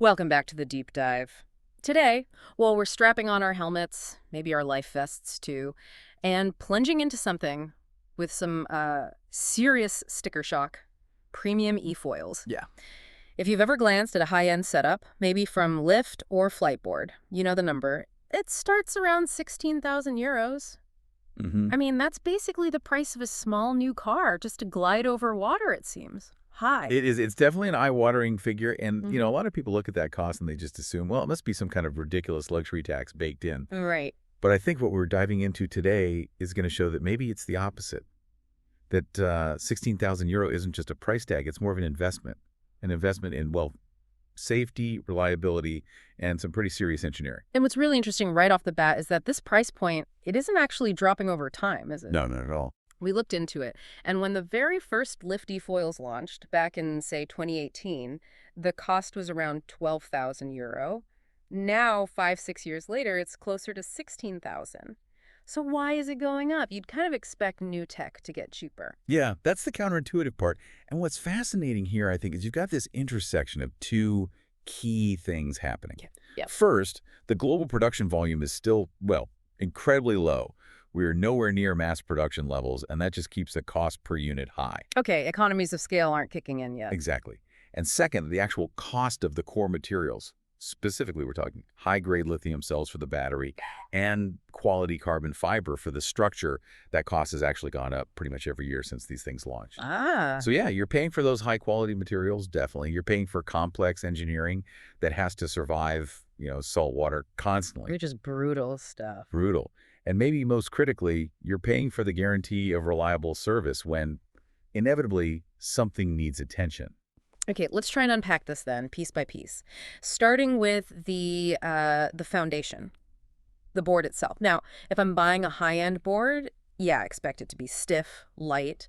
Welcome back to the deep dive. Today, well, we're strapping on our helmets, maybe our life vests too, and plunging into something with some serious sticker shock, premium eFoils. Yeah. If you've ever glanced at a high-end setup, maybe from Lyft or Flightboard, you know the number. It starts around 16,000 euros. hmm I mean, that's basically the price of a small new car just to glide over water, it seems. Hi. It is. It's definitely an eye-watering figure, and Mhm. a lot of people look at that cost and they just assume, well, it must be some kind of ridiculous luxury tax baked in. Right. But I think what we're diving into today is going to show that maybe it's the opposite. That 16,000 euro isn't just a price tag; it's more of an investment in safety, reliability, and some pretty serious engineering. And what's really interesting right off the bat is that this price point, it isn't actually dropping over time, is it? No, not at all. We looked into it. And when the very first Lyft eFoils launched back in, say, 2018, the cost was around 12,000 euro. Now, 5, 6 years later, it's closer to 16,000. So why is it going up? You'd kind of expect new tech to get cheaper. Yeah, that's the counterintuitive part. And what's fascinating here, I think, is you've got this intersection of two key things happening. Yep. First, the global production volume is still, incredibly low. We're nowhere near mass production levels, and that just keeps the cost per unit high. Okay, economies of scale aren't kicking in yet. Exactly. And second, the actual cost of the core materials. Specifically, we're talking high-grade lithium cells for the battery and quality carbon fiber for the structure. That cost has actually gone up pretty much every year since these things launched. Ah. So yeah, you're paying for those high-quality materials, definitely. You're paying for complex engineering that has to survive, salt water constantly. Which is brutal stuff. Brutal. And maybe most critically, you're paying for the guarantee of reliable service when inevitably something needs attention. Okay, let's try and unpack this then, piece by piece. Starting with the foundation, the board itself. Now, if I'm buying a high-end board, yeah, I expect it to be stiff, light.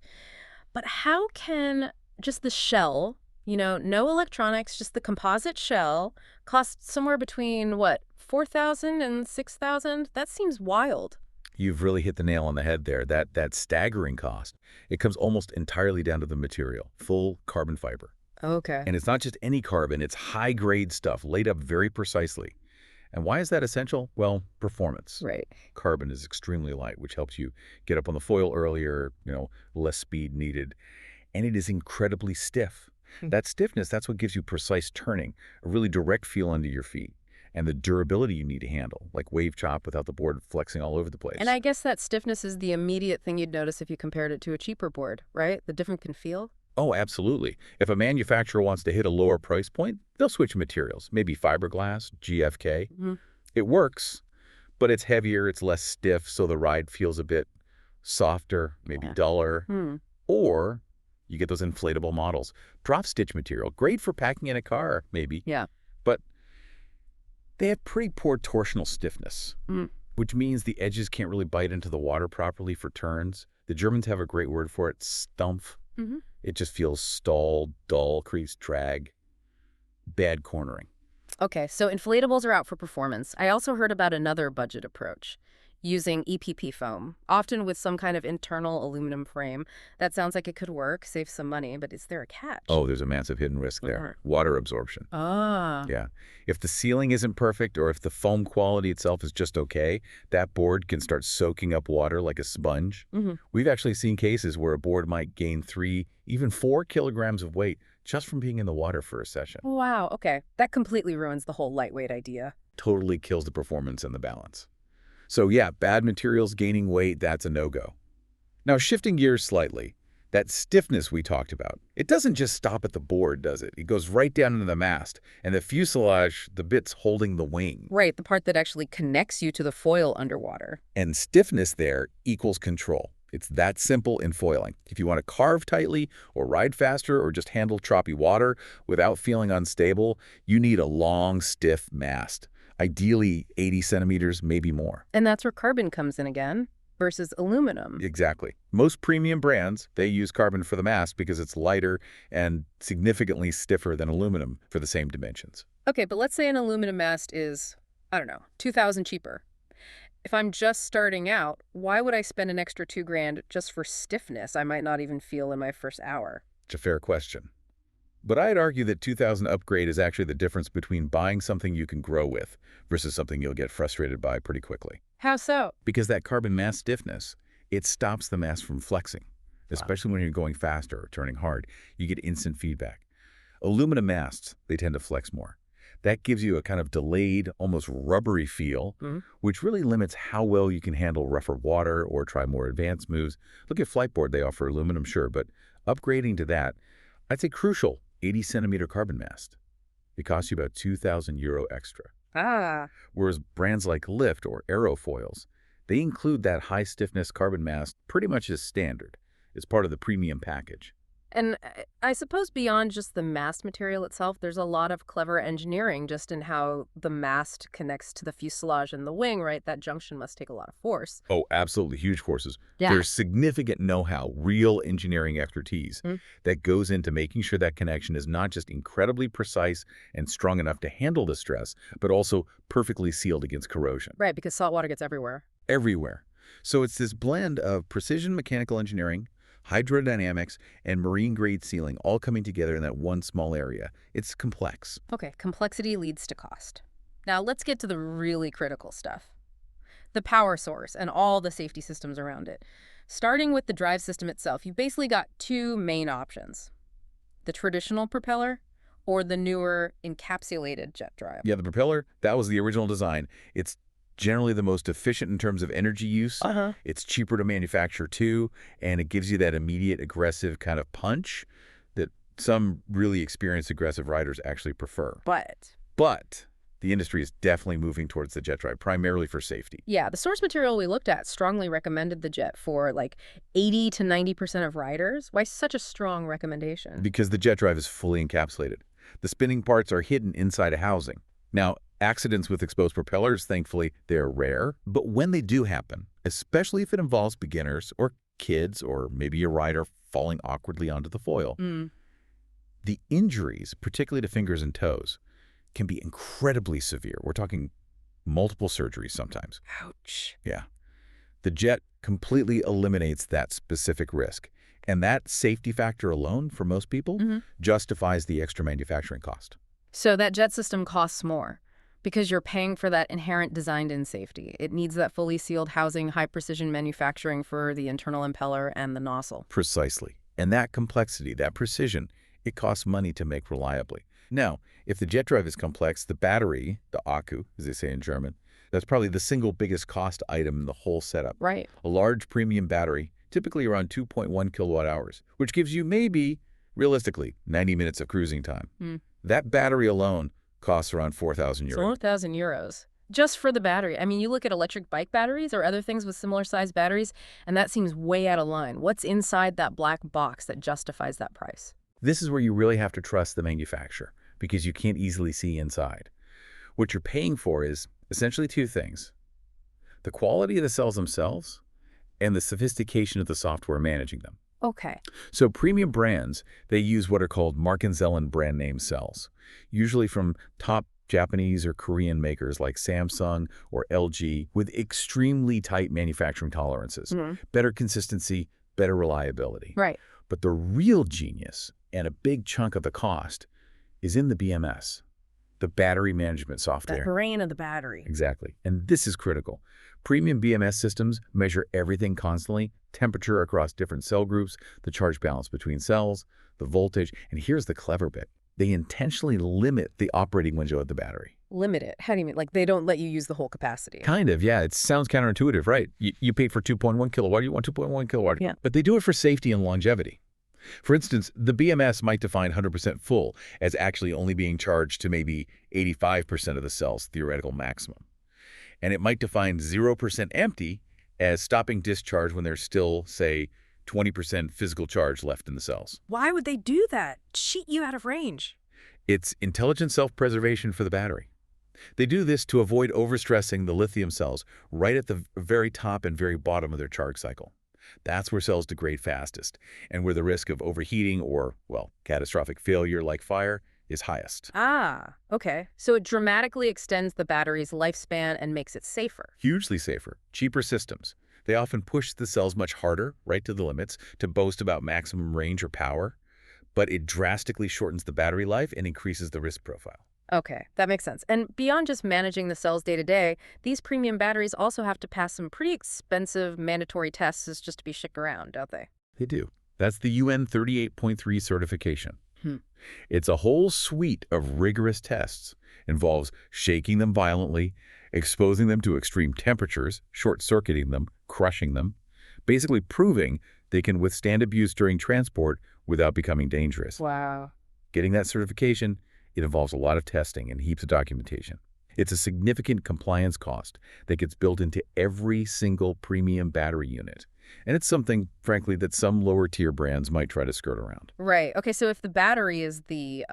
But how can just the shell, no electronics, just the composite shell, cost somewhere between, what, 4,000 and 6,000? That seems wild. You've really hit the nail on the head there. That staggering cost, it comes almost entirely down to the material, full carbon fiber. Okay. And it's not just any carbon, it's high-grade stuff laid up very precisely. And why is that essential? Well, performance. Right. Carbon is extremely light, which helps you get up on the foil earlier, less speed needed. And it is incredibly stiff. That stiffness, that's what gives you precise turning, a really direct feel under your feet, and the durability you need to handle, like wave chop without the board flexing all over the place. And I guess that stiffness is the immediate thing you'd notice if you compared it to a cheaper board, right? The difference can feel. Oh, absolutely. If a manufacturer wants to hit a lower price point, they'll switch materials, maybe fiberglass, GFK. Mhm. It works, but it's heavier, it's less stiff, so the ride feels a bit softer, maybe Yeah. duller. Hmm. Or you get those inflatable models. Drop stitch material, great for packing in a car, maybe, Yeah. but they have pretty poor torsional stiffness, Mm. which means the edges can't really bite into the water properly for turns. The Germans have a great word for it, stumpf. Mm-hmm. It just feels stalled, dull, creates drag, bad cornering. Okay, so inflatables are out for performance. I also heard about another budget approach, using EPP foam, often with some kind of internal aluminum frame. That sounds like it could work, save some money, but is there a catch? Oh, there's a massive hidden risk there. Water absorption. Ah. Yeah. If the sealing isn't perfect or if the foam quality itself is just okay, that board can start soaking up water like a sponge. Mm-hmm. We've actually seen cases where a board might gain 3, even 4 kilograms of weight just from being in the water for a session. Wow, okay. That completely ruins the whole lightweight idea. Totally kills the performance and the balance. So yeah, bad materials gaining weight, that's a no-go. Now, shifting gears slightly, that stiffness we talked about, it doesn't just stop at the board, does it? It goes right down into the mast and the fuselage, the bits holding the wing. Right, the part that actually connects you to the foil underwater. And stiffness there equals control. It's that simple in foiling. If you want to carve tightly or ride faster or just handle choppy water without feeling unstable, you need a long, stiff mast. Ideally 80 centimeters, maybe more. And that's where carbon comes in again, versus aluminum. Exactly. Most premium brands, they use carbon for the mast because it's lighter and significantly stiffer than aluminum for the same dimensions. Okay, but let's say an aluminum mast is, I don't know, 2,000 cheaper. If I'm just starting out, why would I spend an extra $2,000 just for stiffness I might not even feel in my first hour? It's a fair question. But I'd argue that 2000 upgrade is actually the difference between buying something you can grow with versus something you'll get frustrated by pretty quickly. How so? Because that carbon mast stiffness, it stops the mast from flexing, Wow. especially when you're going faster or turning hard. You get instant feedback. Aluminum masts, they tend to flex more. That gives you a kind of delayed, almost rubbery feel, Mhm. which really limits how well you can handle rougher water or try more advanced moves. Look at Flightboard, they offer aluminum, sure, but upgrading to that, I'd say crucial, 80-centimeter carbon mast. It costs you about €2,000 extra. Ah. Whereas brands like Lift or eFoils, they include that high-stiffness carbon mast pretty much as standard. It's part of the premium package. And I suppose beyond just the mast material itself, there's a lot of clever engineering just in how the mast connects to the fuselage and the wing, right? That junction must take a lot of force. Oh, absolutely huge forces. Yeah. There's significant know-how, real engineering expertise Mm. that goes into making sure that connection is not just incredibly precise and strong enough to handle the stress, but also perfectly sealed against corrosion. Right, because salt water gets everywhere. Everywhere. So it's this blend of precision mechanical engineering, hydrodynamics, and marine-grade sealing all coming together in that one small area. It's complex. Okay, complexity leads to cost. Now let's get to the really critical stuff. The power source and all the safety systems around it. Starting with the drive system itself, you've basically got two main options. The traditional propeller or the newer encapsulated jet drive. Yeah, the propeller, that was the original design. It's generally the most efficient in terms of energy use. Uh-huh. It's cheaper to manufacture too, and it gives you that immediate aggressive kind of punch that some really experienced aggressive riders actually prefer. But the industry is definitely moving towards the jet drive, primarily for safety. Yeah, the source material we looked at strongly recommended the jet for like 80 to 90% of riders. Why such a strong recommendation? Because the jet drive is fully encapsulated. The spinning parts are hidden inside a housing. Now, accidents with exposed propellers, thankfully, they're rare. But when they do happen, especially if it involves beginners or kids or maybe a rider falling awkwardly onto the foil, the injuries, particularly to fingers and toes, can be incredibly severe. We're talking multiple surgeries sometimes. Ouch. Yeah. The jet completely eliminates that specific risk. And that safety factor alone, for most people, justifies the extra manufacturing cost. So that jet system costs more because you're paying for that inherent designed-in safety. It needs that fully sealed housing, high-precision manufacturing for the internal impeller and the nozzle. Precisely. And that complexity, that precision, it costs money to make reliably. Now, if the jet drive is complex, the battery, the Akku, as they say in German, that's probably the single biggest cost item in the whole setup. Right. A large premium battery, typically around 2.1 kilowatt hours, which gives you maybe, realistically, 90 minutes of cruising time. That battery alone costs around €4,000. 4,000 euros. Just for the battery. I mean, you look at electric bike batteries or other things with similar sized batteries, and that seems way out of line. What's inside that black box that justifies that price? This is where you really have to trust the manufacturer because you can't easily see inside. What you're paying for is essentially two things: the quality of the cells themselves and the sophistication of the software managing them. Okay. So premium brands, they use what are called Marken-Zellen brand name cells, usually from top Japanese or Korean makers like Samsung or LG, with extremely tight manufacturing tolerances, better consistency, better reliability. Right. But the real genius and a big chunk of the cost is in the BMS, the battery management software. The brain of the battery. Exactly. And this is critical. Premium BMS systems measure everything constantly: temperature across different cell groups, the charge balance between cells, the voltage, and here's the clever bit: they intentionally limit the operating window of the battery. Limit it? How do you mean? Like they don't let you use the whole capacity? Kind of, yeah. It sounds counterintuitive, right? You paid for 2.1 kilowatt, you want 2.1 kilowatt. Yeah. But they do it for safety and longevity. For instance, the BMS might define 100% full as actually only being charged to maybe 85% of the cell's theoretical maximum. And it might define 0% empty as stopping discharge when there's still, say, 20% physical charge left in the cells. Why would they do that? Cheat you out of range. It's intelligent self-preservation for the battery. They do this to avoid overstressing the lithium cells right at the very top and very bottom of their charge cycle. That's where cells degrade fastest, and where the risk of overheating or, well, catastrophic failure like fire is highest. Ah, okay. So it dramatically extends the battery's lifespan and makes it safer. Hugely safer, cheaper systems. They often push the cells much harder, right to the limits, to boast about maximum range or power. but it drastically shortens the battery life and increases the risk profile. Okay, that makes sense. And beyond just managing the cells day to day, these premium batteries also have to pass some pretty expensive mandatory tests just to be shipped around, don't they? They do. That's the UN 38.3 certification. Hmm. It's a whole suite of rigorous tests. Involves shaking them violently, exposing them to extreme temperatures, short-circuiting them, crushing them, basically proving they can withstand abuse during transport without becoming dangerous. Wow. Getting that certification, it involves a lot of testing and heaps of documentation. It's a significant compliance cost that gets built into every single premium battery unit. And it's something, frankly, that some lower-tier brands might try to skirt around. Right. Okay, so if the battery is the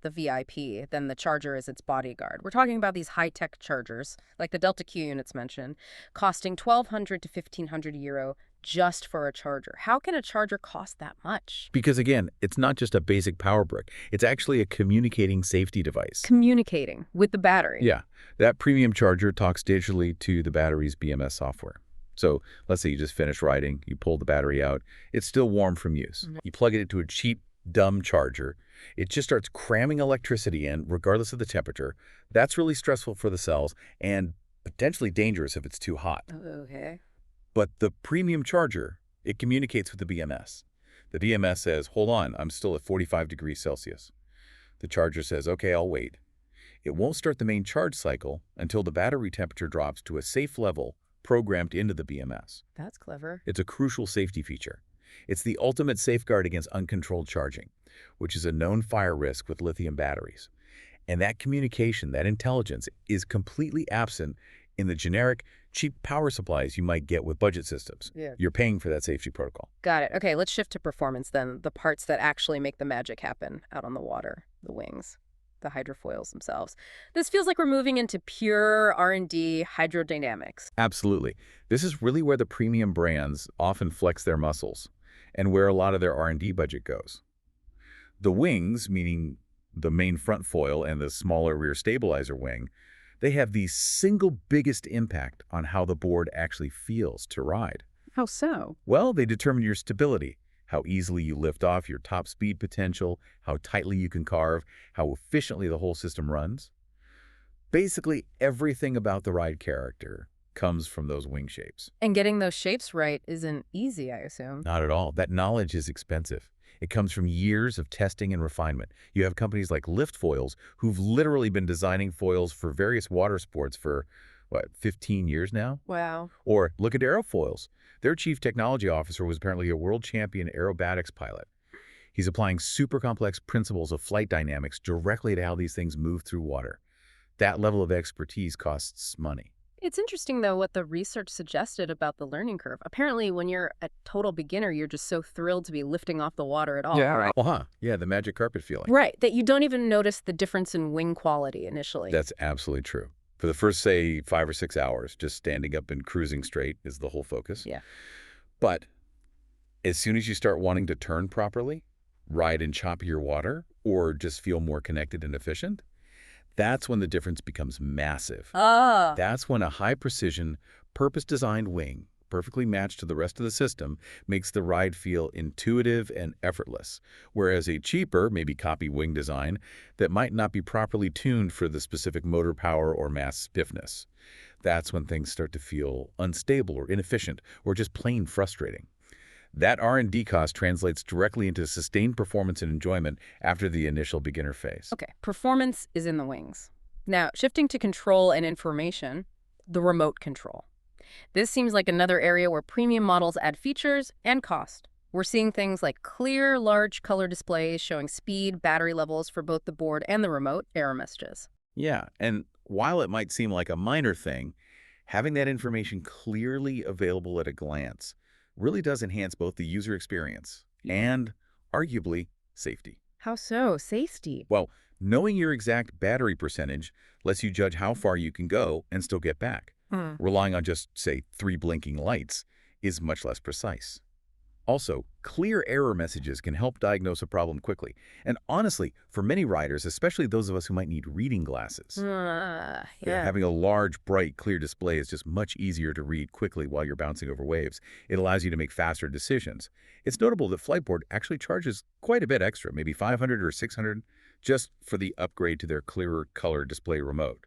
VIP, then the charger is its bodyguard. We're talking about these high-tech chargers, like the Delta Q units mentioned, costing 1,200 to 1,500 euro just for a charger. How can a charger cost that much? Because, again, it's not just a basic power brick. It's actually a communicating safety device. Communicating with the battery. Yeah, that premium charger talks digitally to the battery's BMS software. So let's say you just finished riding, you pull the battery out, it's still warm from use. You plug it into a cheap, dumb charger, it just starts cramming electricity in regardless of the temperature. That's really stressful for the cells and potentially dangerous if it's too hot. Okay. But the premium charger, it communicates with the BMS. The BMS says, hold on, I'm still at 45 degrees Celsius. The charger says, okay, I'll wait. It won't start the main charge cycle until the battery temperature drops to a safe level programmed into the BMS. That's clever. It's a crucial safety feature. It's the ultimate safeguard against uncontrolled charging, which is a known fire risk with lithium batteries. And that communication, that intelligence, is completely absent in the generic, cheap power supplies you might get with budget systems. Yeah. You're paying for that safety protocol. Got it. Okay, let's shift to performance then, the parts that actually make the magic happen out on the water, the wings, the hydrofoils themselves. This feels like we're moving into pure R&D hydrodynamics. Absolutely. This is really where the premium brands often flex their muscles and where a lot of their R&D budget goes. The wings, meaning the main front foil and the smaller rear stabilizer wing, they have the single biggest impact on how the board actually feels to ride. How so? Well, they determine your stability, how easily you lift off, your top speed potential, how tightly you can carve, how efficiently the whole system runs. Basically, everything about the ride character comes from those wing shapes. And getting those shapes right isn't easy, I assume. Not at all. That knowledge is expensive. It comes from years of testing and refinement. You have companies like eFoils who've literally been designing foils for various water sports for, 15 years now? Wow. Or look at eFoils. Their chief technology officer was apparently a world champion aerobatics pilot. He's applying super complex principles of flight dynamics directly to how these things move through water. That level of expertise costs money. It's interesting, though, what the research suggested about the learning curve. Apparently, when you're a total beginner, you're just so thrilled to be lifting off the water at all. Yeah, right. Yeah, the magic carpet feeling. Right, that you don't even notice the difference in wing quality initially. That's absolutely true. For the first, say, 5 or 6 hours, just standing up and cruising straight is the whole focus. Yeah. But as soon as you start wanting to turn properly, ride in choppier water, or just feel more connected and efficient, that's when the difference becomes massive. That's when a high-precision, purpose-designed wing, perfectly matched to the rest of the system, makes the ride feel intuitive and effortless, whereas a cheaper, maybe copy wing design that might not be properly tuned for the specific motor power or mass stiffness. That's when things start to feel unstable or inefficient or just plain frustrating. That R&D cost translates directly into sustained performance and enjoyment after the initial beginner phase. Okay, performance is in the wings. Now, shifting to control and information, the remote control. This seems like another area where premium models add features and cost. We're seeing things like clear, large color displays showing speed, battery levels for both the board and the remote, error messages. Yeah, and while it might seem like a minor thing, having that information clearly available at a glance really does enhance both the user experience and, arguably, safety. How so? Safety? Well, knowing your exact battery percentage lets you judge how far you can go and still get back. Relying on just, say, 3 blinking lights is much less precise. Also, clear error messages can help diagnose a problem quickly. And honestly, for many riders, especially those of us who might need reading glasses, Yeah. having a large, bright, clear display is just much easier to read quickly while you're bouncing over waves. It allows you to make faster decisions. It's notable that Flightboard actually charges quite a bit extra, maybe 500 or 600, just for the upgrade to their clearer color display remote.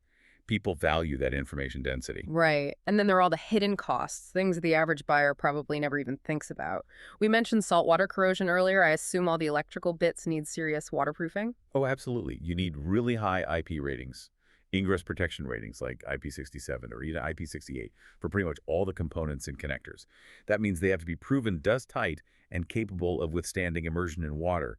People value that information density. Right. And then there are all the hidden costs, things the average buyer probably never even thinks about. We mentioned saltwater corrosion earlier. I assume all the electrical bits need serious waterproofing. Oh, absolutely. You need really high IP ratings, ingress protection ratings like IP67 or even IP68 for pretty much all the components and connectors. That means they have to be proven dust-tight and capable of withstanding immersion in water.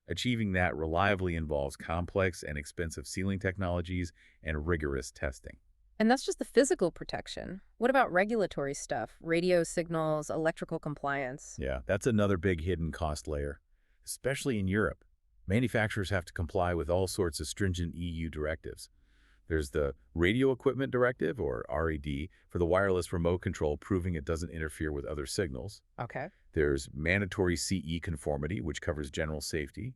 Achieving that reliably involves complex and expensive sealing technologies and rigorous testing. And that's just the physical protection. What about regulatory stuff? Radio signals, electrical compliance? Yeah, that's another big hidden cost layer, especially in Europe. Manufacturers have to comply with all sorts of stringent EU directives. There's the Radio Equipment Directive, or RED, for the wireless remote control, proving it doesn't interfere with other signals. Okay. There's mandatory CE conformity, which covers general safety.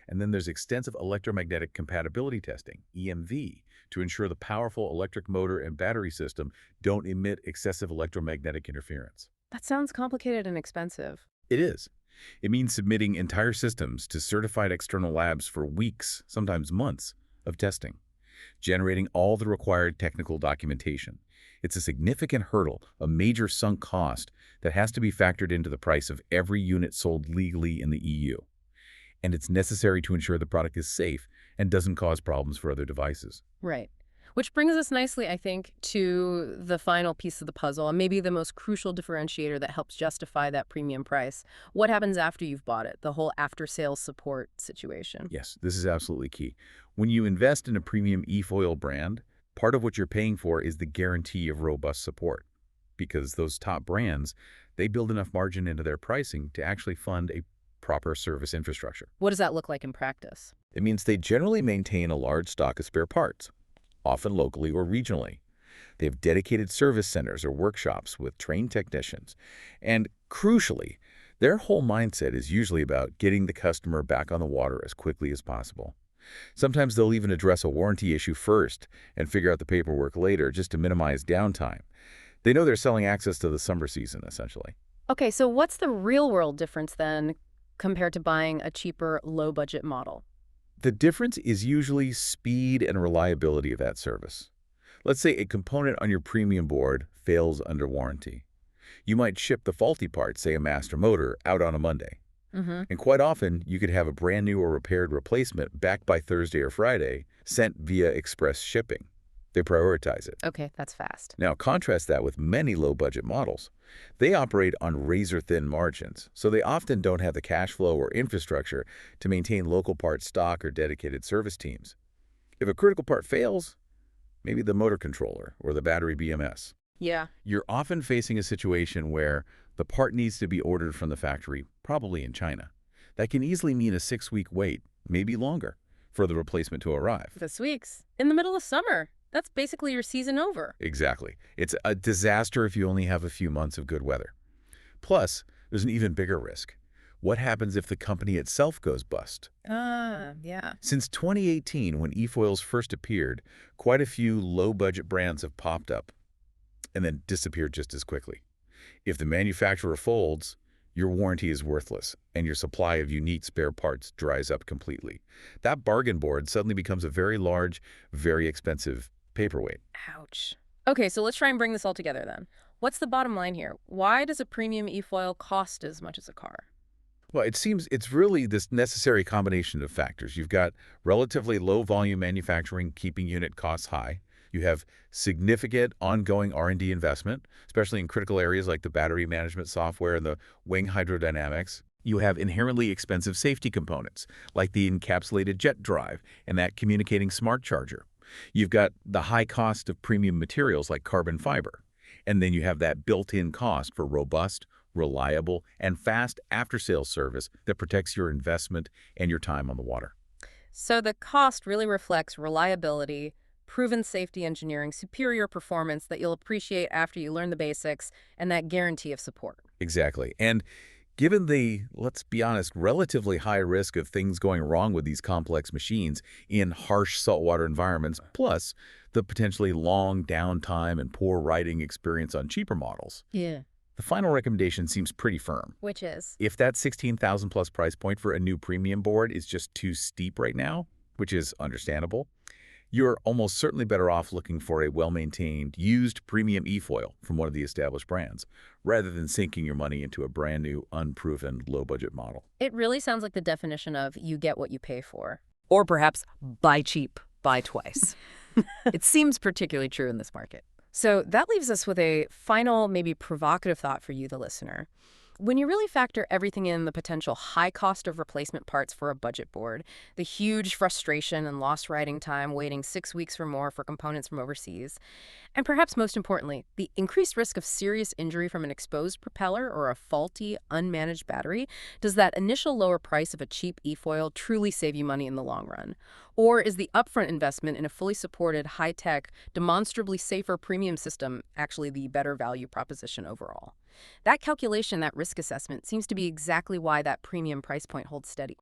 And then there's extensive electromagnetic compatibility testing, EMV, to ensure the powerful electric motor and battery system don't emit excessive electromagnetic interference. That sounds complicated and expensive. It is. It means submitting entire systems to certified external labs for weeks, sometimes months, of testing, generating all the required technical documentation. It's a significant hurdle, a major sunk cost that has to be factored into the price of every unit sold legally in the EU. And it's necessary to ensure the product is safe and doesn't cause problems for other devices. Right. Which brings us nicely, I think, to the final piece of the puzzle, and maybe the most crucial differentiator that helps justify that premium price. What happens after you've bought it? The whole after-sales support situation. Yes, this is absolutely key. When you invest in a premium eFoil brand, part of what you're paying for is the guarantee of robust support. Because those top brands, they build enough margin into their pricing to actually fund a proper service infrastructure. What does that look like in practice? It means they generally maintain a large stock of spare parts, often locally or regionally. They have dedicated service centers or workshops with trained technicians. And crucially, their whole mindset is usually about getting the customer back on the water as quickly as possible. Sometimes they'll even address a warranty issue first and figure out the paperwork later just to minimize downtime. They know they're selling access to the summer season, essentially. Okay, so what's the real-world difference then compared to buying a cheaper, low-budget model? The difference is usually speed and reliability of that service. Let's say a component on your premium board fails under warranty. You might ship the faulty part, say a master motor, out on a Monday. And quite often, you could have a brand new or repaired replacement back by Thursday or Friday, sent via express shipping. They prioritize it. Okay, that's fast. Now, contrast that with many low-budget models. They operate on razor-thin margins, so they often don't have the cash flow or infrastructure to maintain local part stock or dedicated service teams. If a critical part fails, maybe the motor controller or the battery BMS, Yeah. you're often facing a situation where the part needs to be ordered from the factory, probably in China. That can easily mean a 6-week wait, maybe longer, for the replacement to arrive. 6 weeks. In the middle of summer. That's basically your season over. Exactly. It's a disaster if you only have a few months of good weather. Plus, there's an even bigger risk. What happens if the company itself goes bust? Yeah. Since 2018, when eFoils first appeared, quite a few low-budget brands have popped up and then disappeared just as quickly. If the manufacturer folds, your warranty is worthless, and your supply of unique spare parts dries up completely. That bargain board suddenly becomes a very large, very expensive paperweight. Ouch. Okay, so let's try and bring this all together then. What's the bottom line here? Why does a premium eFoil cost as much as a car? Well, it seems it's really this necessary combination of factors. You've got relatively low volume manufacturing keeping unit costs high. You have significant ongoing R&D investment, especially in critical areas like the battery management software and the wing hydrodynamics. You have inherently expensive safety components, like the encapsulated jet drive and that communicating smart charger. You've got the high cost of premium materials like carbon fiber. And then you have that built-in cost for robust, reliable, and fast after-sales service that protects your investment and your time on the water. So the cost really reflects reliability, proven safety engineering, superior performance that you'll appreciate after you learn the basics, and that guarantee of support. Exactly. And Given the, let's be honest, relatively high risk of things going wrong with these complex machines in harsh saltwater environments, plus the potentially long downtime and poor riding experience on cheaper models, Yeah. the final recommendation seems pretty firm. Which is? If that 16,000 plus price point for a new premium board is just too steep right now, which is understandable, you're almost certainly better off looking for a well-maintained, used premium eFoil from one of the established brands, rather than sinking your money into a brand new, unproven, low-budget model. It really sounds like the definition of you get what you pay for. Or perhaps buy cheap, buy twice. It seems particularly true in this market. So that leaves us with a final, maybe provocative thought for you, the listener. When you really factor everything in, the potential high cost of replacement parts for a budget board, the huge frustration and lost riding time waiting 6 weeks or more for components from overseas, and perhaps most importantly, the increased risk of serious injury from an exposed propeller or a faulty, unmanaged battery, does that initial lower price of a cheap eFoil truly save you money in the long run? Or is the upfront investment in a fully supported, high-tech, demonstrably safer premium system actually the better value proposition overall? That calculation, that risk assessment, seems to be exactly why that premium price point holds steady.